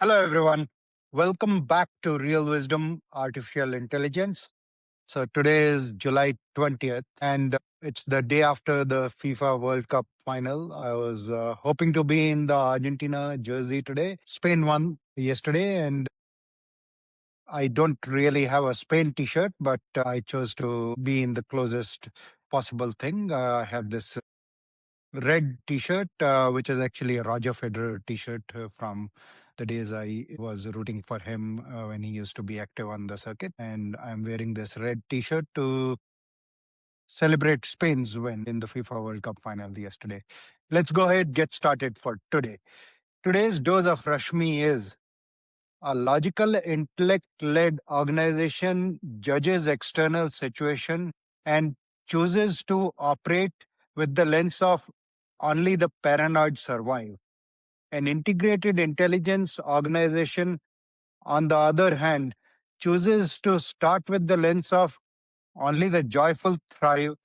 Hello, everyone. Welcome back to Real Wisdom Artificial Intelligence. So, today is July 20th, and it's the day after the FIFA World Cup final. I was hoping to be in the Argentina jersey today. Spain won yesterday, and I don't really have a Spain t shirt, but I chose to be in the closest possible thing. I have this red T-shirt, which is actually a Roger Federer T-shirt from the days I was rooting for him when he used to be active on the circuit. And I'm wearing this red T-shirt to celebrate Spain's win in the FIFA World Cup final yesterday. Let's go ahead get started for today. Today's dose of Rashmi is a logical intellect-led organization judges external situation and chooses to operate with the lens of only the paranoid survive. An integrated intelligence organization, on the other hand, chooses to start with the lens of only the joyful thrive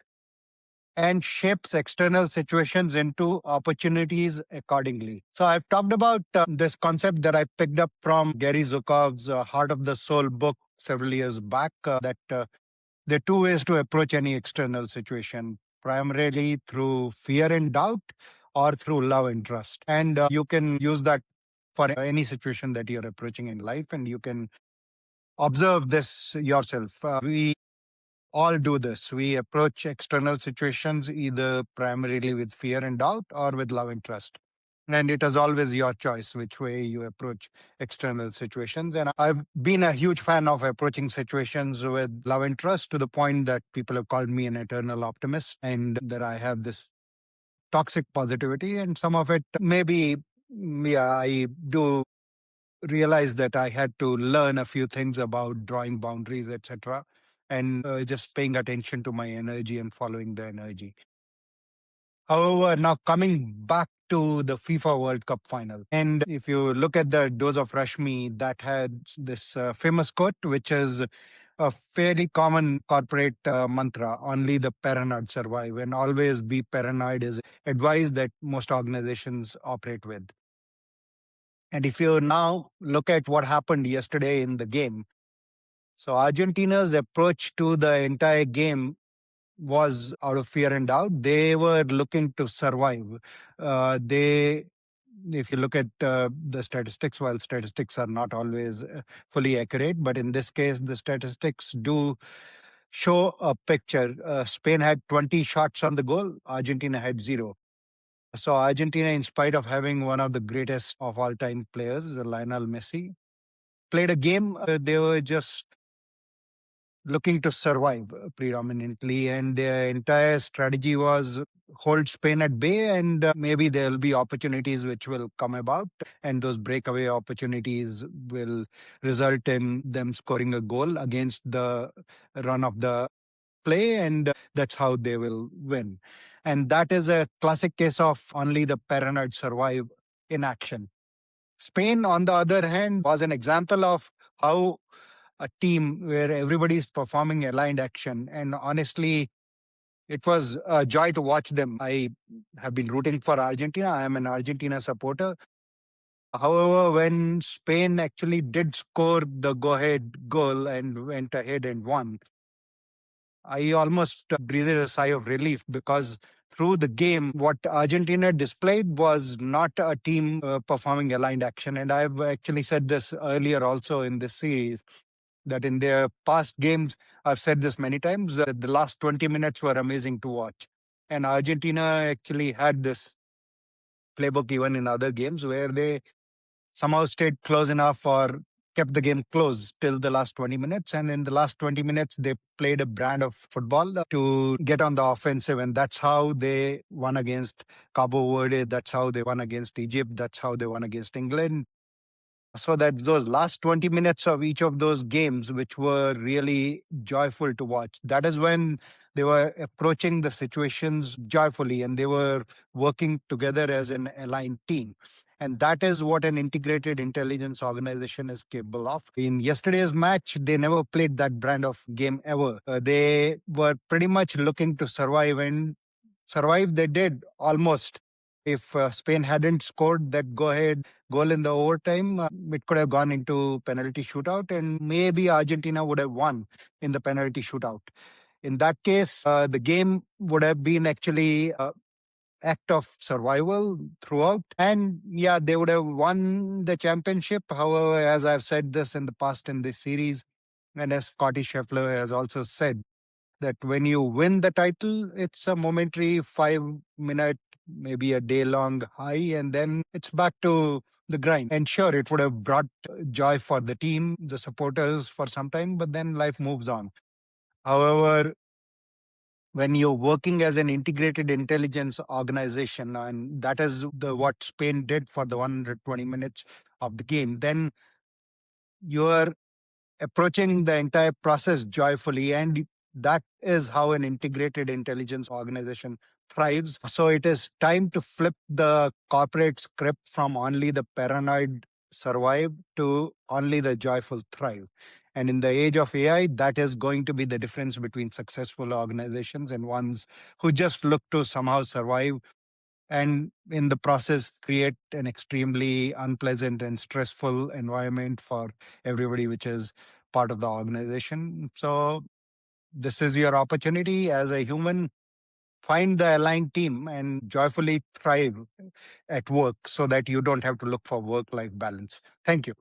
and shapes external situations into opportunities accordingly. So, I've talked about this concept that I picked up from Gary Zukav's Heart of the Soul book several years back that there are two ways to approach any external situation, primarily through fear and doubt or through love and trust. And you can use that for any situation that you're approaching in life, and you can observe this yourself. We all do this. We approach external situations either primarily with fear and doubt or with love and trust. And it is always your choice which way you approach external situations. And I've been a huge fan of approaching situations with love and trust to the point that people have called me an eternal optimist and that I have this toxic positivity. And some of it maybe, yeah, I do realized that I had to learn a few things about drawing boundaries, etc., and just paying attention to my energy and following the energy. However, now coming back to the FIFA World Cup final, and if you look at the dose of Rashmi, that had this famous quote, which is a fairly common corporate mantra: "Only the paranoid survive," and always be paranoid is advice that most organizations operate with. And if you now look at what happened yesterday in the game, so Argentina's approach to the entire game was out of fear and doubt. They were looking to survive. They, if you look at the statistics, while statistics are not always fully accurate, but in this case, the statistics do show a picture. Spain had 20 shots on the goal, Argentina had zero. So Argentina, in spite of having one of the greatest of all time players, Lionel Messi, played a game. They were just looking to survive predominantly, and their entire strategy was hold Spain at bay, and maybe there'll be opportunities which will come about, and those breakaway opportunities will result in them scoring a goal against the run of the play, and that's how they will win. And that is a classic case of only the paranoid survive in action. Spain, on the other hand, was an example of how a team where everybody is performing aligned action. And honestly, it was a joy to watch them. I have been rooting for Argentina. I am an Argentina supporter. However, when Spain actually did score the go ahead goal and went ahead and won, I almost breathed a sigh of relief because through the game, what Argentina displayed was not a team performing aligned action. And I've actually said this earlier also in this series that in their past games, I've said this many times, the last 20 minutes were amazing to watch. And Argentina actually had this playbook even in other games where they somehow stayed close enough or kept the game close till the last 20 minutes. And in the last 20 minutes, they played a brand of football to get on the offensive. And that's how they won against Cabo Verde. That's how they won against Egypt. That's how they won against England. So that those last 20 minutes of each of those games, which were really joyful to watch, that is when they were approaching the situations joyfully and they were working together as an aligned team. And that is what an integrated intelligence organization is capable of. In yesterday's match, they never played that brand of game ever. They were pretty much looking to survive, and survive they did almost. If Spain hadn't scored that go ahead goal in the overtime, it could have gone into penalty shootout, and maybe Argentina would have won in the penalty shootout. In that case, the game would have been actually act of survival throughout. And yeah, they would have won the championship. However, as I've said this in the past in this series, and as Scotty Scheffler has also said, that when you win the title, it's a momentary 5 minute, maybe a day long high, and then it's back to the grind. And sure, it would have brought joy for the team, the supporters for some time, but then life moves on. However, when you're working as an integrated intelligence organization, and that is the what Spain did for the 120 minutes of the game, then you're approaching the entire process joyfully. And that is how an integrated intelligence organization thrives. So it is time to flip the corporate script from only the paranoid survive to only the joyful thrive. And in the age of AI, that is going to be the difference between successful organizations and ones who just look to somehow survive, and in the process create an extremely unpleasant and stressful environment for everybody which is part of the organization. So this is your opportunity as a human. Find the aligned team and joyfully thrive at work so that you don't have to look for work life balance. Thank you.